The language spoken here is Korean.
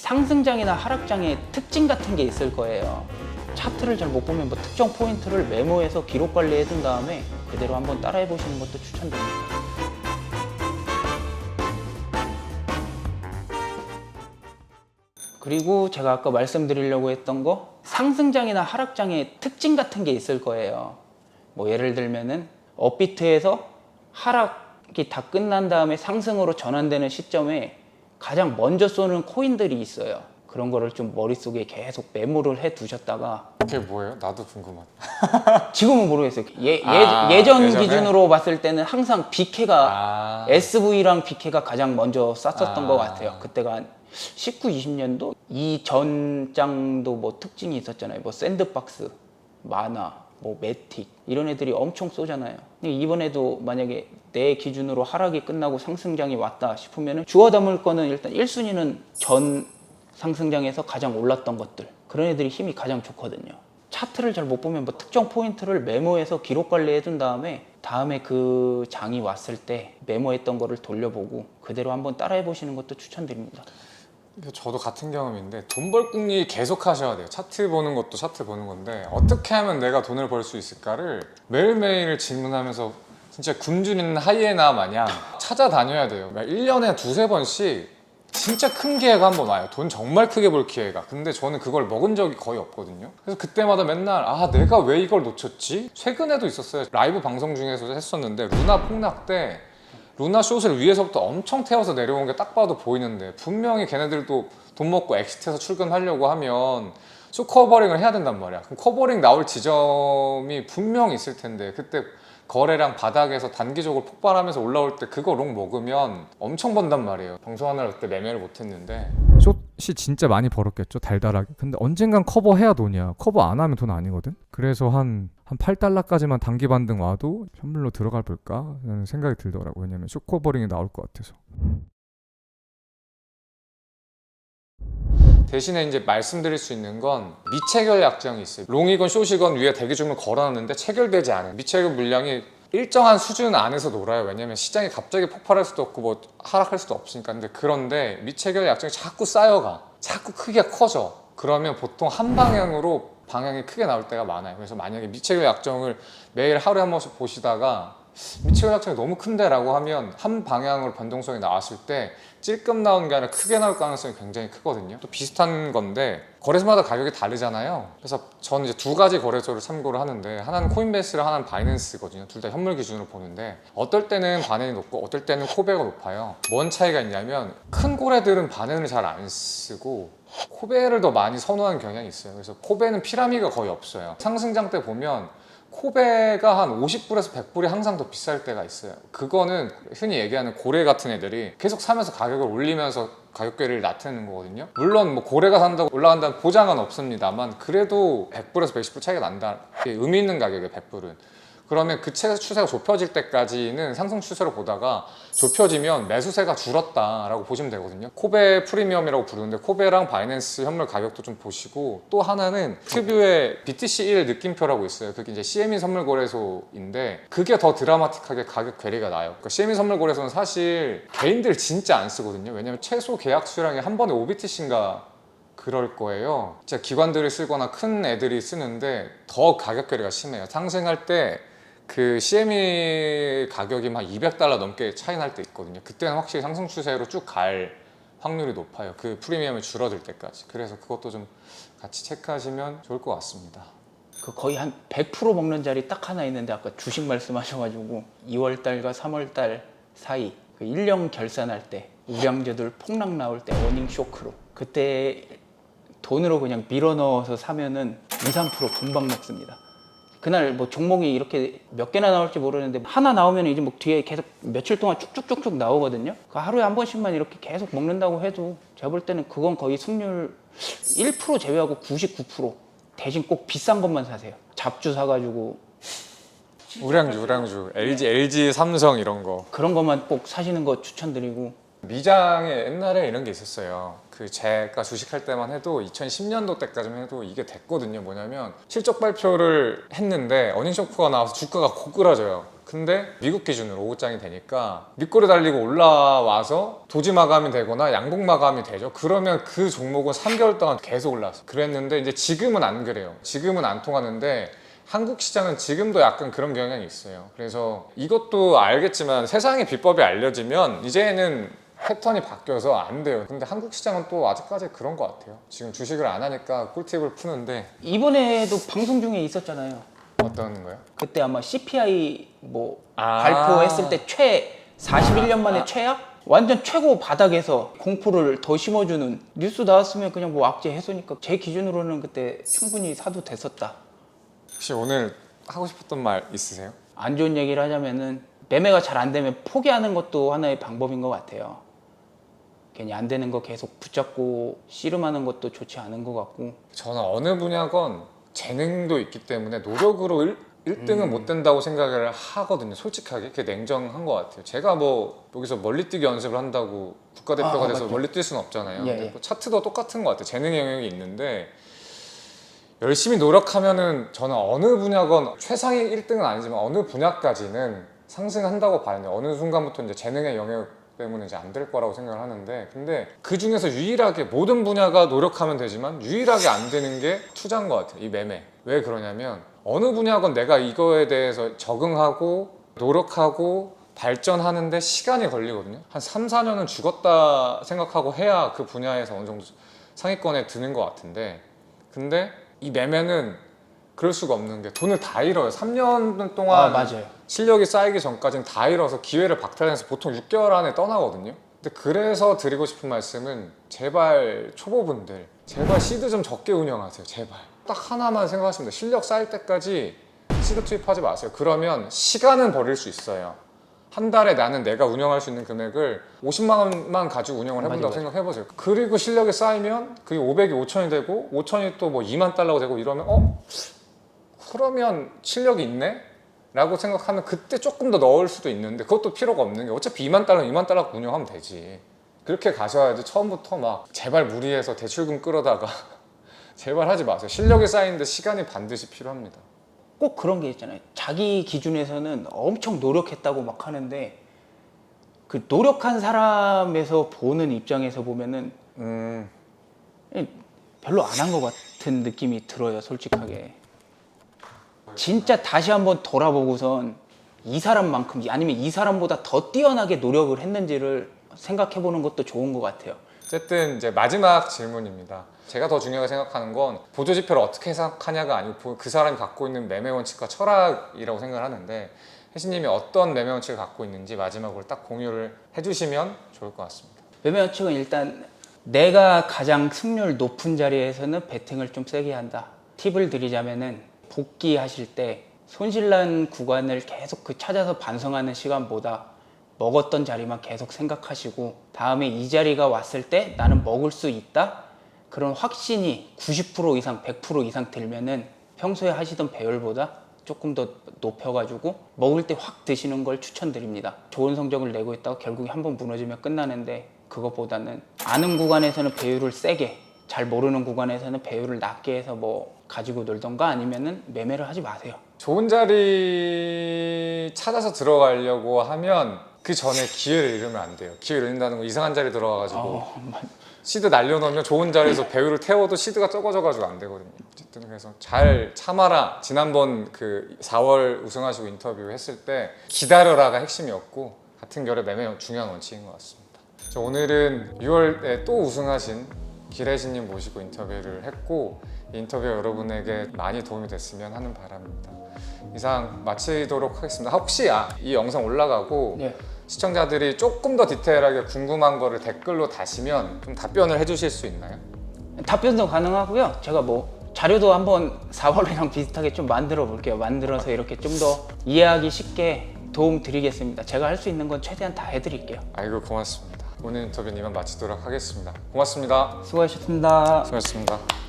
상승장이나 하락장의 특징 같은 게 있을 거예요. 차트를 잘 못 보면 뭐 특정 포인트를 메모해서 기록 관리해 둔 다음에 그대로 한번 따라해 보시는 것도 추천드립니다. 그리고 제가 아까 말씀드리려고 했던 거, 상승장이나 하락장의 특징 같은 게 있을 거예요. 뭐 예를 들면은 업비트에서 하락이 다 끝난 다음에 상승으로 전환되는 시점에 가장 먼저 쏘는 코인들이 있어요. 그런 거를 좀 머릿속에 계속 메모를 해 두셨다가. 그게 뭐예요? 나도 궁금하다. 지금은 모르겠어요. 예전 예전에? 기준으로 봤을 때는 항상 BK가 SV랑 BK가 가장 먼저 쌌었던 것 같아요. 그때가 한 19, 20년도 이 전장도 뭐 특징이 있었잖아요. 뭐 샌드박스, 마나, 뭐 매틱 이런 애들이 엄청 쏘잖아요. 근데 이번에도 만약에 내 기준으로 하락이 끝나고 상승장이 왔다 싶으면 주워 담을 거는 일단 1순위는 전 상승장에서 가장 올랐던 것들, 그런 애들이 힘이 가장 좋거든요. 차트를 잘 못 보면 뭐 특정 포인트를 메모해서 기록 관리해 둔 다음에 그 장이 왔을 때 메모했던 거를 돌려보고 그대로 한번 따라해 보시는 것도 추천드립니다. 저도 같은 경험인데 돈 벌 궁리 계속 하셔야 돼요. 차트 보는 것도 차트 보는 건데 어떻게 하면 내가 돈을 벌 수 있을까를 매일매일 질문하면서 진짜 굶주리는 하이에나 마냥 찾아다녀야 돼요. 1년에 두세 번씩 진짜 큰 기회가 한 번 와요. 돈 정말 크게 벌 기회가. 근데 저는 그걸 먹은 적이 거의 없거든요. 그래서 그때마다 맨날 내가 왜 이걸 놓쳤지? 최근에도 있었어요. 라이브 방송 중에서 했었는데 루나 폭락 때 루나 숏을 위에서부터 엄청 태워서 내려온 게 딱 봐도 보이는데 분명히 걔네들도 돈 먹고 엑시트해서 출근하려고 하면 숏 커버링을 해야 된단 말이야. 그럼 커버링 나올 지점이 분명히 있을 텐데 그때 거래량 바닥에서 단기적으로 폭발하면서 올라올 때 그거 롱 먹으면 엄청 번단 말이에요. 방송하느라 그때 매매를 못했는데. 숏이 진짜 많이 벌었겠죠, 달달하게. 근데 언젠간 커버해야 돈이야. 커버 안 하면 돈 아니거든. 그래서 한 $8까지만 단기 반등 와도 현물로 들어가 볼까 라는 생각이 들더라고. 왜냐면 숏 커버링이 나올 것 같아서. 대신에 이제 말씀드릴 수 있는 건 미체결 약정이 있어요. 롱이건 숏이건 위에 대기준을 걸어놨는데 체결되지 않은 미체결 물량이 일정한 수준 안에서 놀아요. 왜냐면 시장이 갑자기 폭발할 수도 없고 뭐 하락할 수도 없으니까. 그런데 미체결 약정이 자꾸 쌓여가, 자꾸 크게 커져. 그러면 보통 한 방향으로 방향이 크게 나올 때가 많아요. 그래서 만약에 미체결 약정을 매일 하루에 한 번씩 보시다가 미체결 약정이 너무 큰데 라고 하면 한 방향으로 변동성이 나왔을 때 찔끔 나오는 게 아니라 크게 나올 가능성이 굉장히 크거든요. 또 비슷한 건데 거래소마다 가격이 다르잖아요. 그래서 저는 이제 두 가지 거래소를 참고를 하는데 하나는 코인베이스랑 하나는 바이낸스거든요. 둘 다 현물 기준으로 보는데 어떨 때는 바넨이 높고 어떨 때는 코베가 높아요. 뭔 차이가 있냐면 큰 고래들은 바넨을 잘 안 쓰고 코베를 더 많이 선호하는 경향이 있어요. 그래서 코베는 피라미드가 거의 없어요. 상승장 때 보면 코베가 한 50불에서 100불이 항상 더 비쌀 때가 있어요. 그거는 흔히 얘기하는 고래 같은 애들이 계속 사면서 가격을 올리면서 가격대를 나타내는 거거든요. 물론 뭐 고래가 산다고 올라간다는 보장은 없습니다만 그래도 100불에서 120불 차이가 난다. 의미 있는 가격이에요, 100불은. 그러면 그 추세가 좁혀질 때까지는 상승 추세로 보다가 좁혀지면 매수세가 줄었다라고 보시면 되거든요. 코베 프리미엄이라고 부르는데 코베랑 바이낸스 현물 가격도 좀 보시고, 또 하나는 특유의 BTC1 느낌표라고 있어요. 그게 이제 CME 선물 거래소인데 그게 더 드라마틱하게 가격 괴리가 나요. 그러니까 CME 선물 거래소는 사실 개인들 진짜 안 쓰거든요. 왜냐면 최소 계약 수량이 한 번에 5BTC인가 그럴 거예요. 진짜 기관들이 쓰거나 큰 애들이 쓰는데 더 가격 괴리가 심해요. 상승할 때 그 CME 가격이 막 $200 넘게 차이 날 때 있거든요. 그때는 확실히 상승 추세로 쭉 갈 확률이 높아요. 그 프리미엄이 줄어들 때까지. 그래서 그것도 좀 같이 체크하시면 좋을 것 같습니다. 그 거의 한 100% 먹는 자리 딱 하나 있는데 아까 주식 말씀하셔가지고 2월달과 3월달 사이 그 1년 결산할 때 우량주들 폭락 나올 때 어닝 쇼크로 그때 돈으로 그냥 밀어 넣어서 사면은 2, 3% 금방 먹습니다. 그날 뭐 종목이 이렇게 몇 개나 나올지 모르는데 하나 나오면 이제 뭐 뒤에 계속 며칠 동안 쭉쭉쭉쭉 나오거든요. 그 하루에 한 번씩만 이렇게 계속 먹는다고 해도 제가 볼 때는 그건 거의 승률 1% 제외하고 99%. 대신 꼭 비싼 것만 사세요. 잡주 사가지고 우량주, LG, 삼성 이런 거. 그런 것만 꼭 사시는 거 추천드리고. 미장에 옛날에 이런 게 있었어요. 그 제가 주식할 때만 해도 2010년도 때까지만 해도 이게 됐거든요. 뭐냐면 실적 발표를 했는데 어닝 쇼크가 나와서 주가가 고꾸라져요. 근데 미국 기준으로 오후장이 되니까 밑꼬리 달리고 올라와서 도지 마감이 되거나 양봉 마감이 되죠. 그러면 그 종목은 3개월 동안 계속 올라왔어요. 그랬는데 이제 지금은 안 그래요. 지금은 안 통하는데 한국 시장은 지금도 약간 그런 경향이 있어요. 그래서 이것도 알겠지만 세상의 비법이 알려지면 이제는 패턴이 바뀌어서 안 돼요. 근데 한국 시장은 또 아직까지 그런 것 같아요. 지금 주식을 안 하니까 꿀팁을 푸는데. 이번에도 방송 중에 있었잖아요. 어떤 거요? 그때 아마 CPI 뭐 발표했을 때 41년 만에 최악? 완전 최고 바닥에서 공포를 더 심어주는 뉴스 나왔으면 그냥 뭐 악재 해소니까 제 기준으로는 그때 충분히 사도 됐었다. 혹시 오늘 하고 싶었던 말 있으세요? 안 좋은 얘기를 하자면은 매매가 잘 안 되면 포기하는 것도 하나의 방법인 것 같아요. 괜히 안 되는 거 계속 붙잡고 씨름하는 것도 좋지 않은 것 같고. 저는 어느 분야건 재능도 있기 때문에 노력으로 1등은 못 된다고 생각을 하거든요. 솔직하게 그게 냉정한 것 같아요. 제가 뭐 여기서 멀리뛰기 연습을 한다고 국가대표가 돼서 맞죠. 멀리 뛸 수는 없잖아요. 예, 근데 예. 뭐 차트도 똑같은 것 같아요. 재능 영역이 있는데 열심히 노력하면은 저는 어느 분야건 최상위 1등은 아니지만 어느 분야까지는 상승한다고 봐요. 어느 순간부터 이제 재능의 영역 때문에 이제 안 될 거라고 생각을 하는데, 근데 그 중에서 유일하게 모든 분야가 노력하면 되지만 유일하게 안 되는 게 투자인 것 같아요. 이 매매. 왜 그러냐면 어느 분야건 내가 이거에 대해서 적응하고 노력하고 발전하는데 시간이 걸리거든요. 한 3, 4년은 죽었다 생각하고 해야 그 분야에서 어느 정도 상위권에 드는 것 같은데, 근데 이 매매는 그럴 수가 없는 게 돈을 다 잃어요. 3년 동안 맞아요. 실력이 쌓이기 전까지는 다 잃어서 기회를 박탈해서 보통 6개월 안에 떠나거든요. 근데 그래서 드리고 싶은 말씀은 제발 초보분들 제발 시드 좀 적게 운영하세요. 제발 딱 하나만 생각하시면 돼요. 실력 쌓일 때까지 시드 투입하지 마세요. 그러면 시간은 버릴 수 있어요. 한 달에 나는 내가 운영할 수 있는 금액을 50만 원만 가지고 운영을 해본다고 맞아. 생각해보세요. 그리고 실력이 쌓이면 그게 500이 5천이 되고 5천이 또 뭐 2만 달러가 되고 이러면 그러면 실력이 있네? 라고 생각하면 그때 조금 더 넣을 수도 있는데 그것도 필요가 없는 게 어차피 2만 달러 운영하면 되지. 그렇게 가셔야지. 처음부터 막 제발 무리해서 대출금 끌어다가 제발 하지 마세요. 실력이 쌓이는데 시간이 반드시 필요합니다. 꼭 그런 게 있잖아요. 자기 기준에서는 엄청 노력했다고 막 하는데 그 노력한 사람에서 보는 입장에서 보면은 별로 안 한 것 같은 느낌이 들어요. 솔직하게. 진짜 다시 한번 돌아보고선 이 사람만큼 아니면 이 사람보다 더 뛰어나게 노력을 했는지를 생각해 보는 것도 좋은 것 같아요. 어쨌든 이제 마지막 질문입니다. 제가 더 중요하게 생각하는 건 보조지표를 어떻게 해석하냐가 아니고 그 사람이 갖고 있는 매매 원칙과 철학이라고 생각을 하는데, 혜신님이 어떤 매매 원칙을 갖고 있는지 마지막으로 딱 공유를 해주시면 좋을 것 같습니다. 매매 원칙은 일단 내가 가장 승률 높은 자리에서는 베팅을 좀 세게 한다. 팁을 드리자면은 복귀하실 때 손실난 구간을 계속 찾아서 반성하는 시간보다 먹었던 자리만 계속 생각하시고 다음에 이 자리가 왔을 때 나는 먹을 수 있다? 그런 확신이 90% 이상 100% 이상 들면은 평소에 하시던 배열보다 조금 더 높여가지고 먹을 때 확 드시는 걸 추천드립니다. 좋은 성적을 내고 있다가 결국에 한번 무너지면 끝나는데 그것보다는 아는 구간에서는 배율을 세게, 잘 모르는 구간에서는 배율을 낮게 해서 뭐 가지고 놀던가 아니면은 매매를 하지 마세요. 좋은 자리 찾아서 들어가려고 하면 그 전에 기회를 잃으면 안 돼요. 기회를 잃는다는 건 이상한 자리 들어가가지고 시드 날려놓으면 좋은 자리에서 배율을 태워도 시드가 적어져가지고 안 되거든요. 어쨌든 그래서 잘 참아라. 지난번 그 4월 우승하시고 인터뷰 했을 때 기다려라가 핵심이었고 같은 결의 매매 중요한 원칙인 것 같습니다. 오늘은 6월에 또 우승하신 길혜신님 모시고 인터뷰를 했고, 이 인터뷰가 여러분에게 많이 도움이 됐으면 하는 바람입니다. 이상 마치도록 하겠습니다. 혹시 이 영상 올라가고 네. 시청자들이 조금 더 디테일하게 궁금한 거를 댓글로 다시면 좀 답변을 해주실 수 있나요? 답변도 가능하고요. 제가 뭐 자료도 한번 4월이랑 비슷하게 좀 만들어 볼게요. 만들어서 이렇게 좀 더 이해하기 쉽게 도움 드리겠습니다. 제가 할 수 있는 건 최대한 다 해드릴게요. 아이고 고맙습니다. 오늘 인터뷰는 이만 마치도록 하겠습니다. 고맙습니다. 수고하셨습니다. 수고하셨습니다.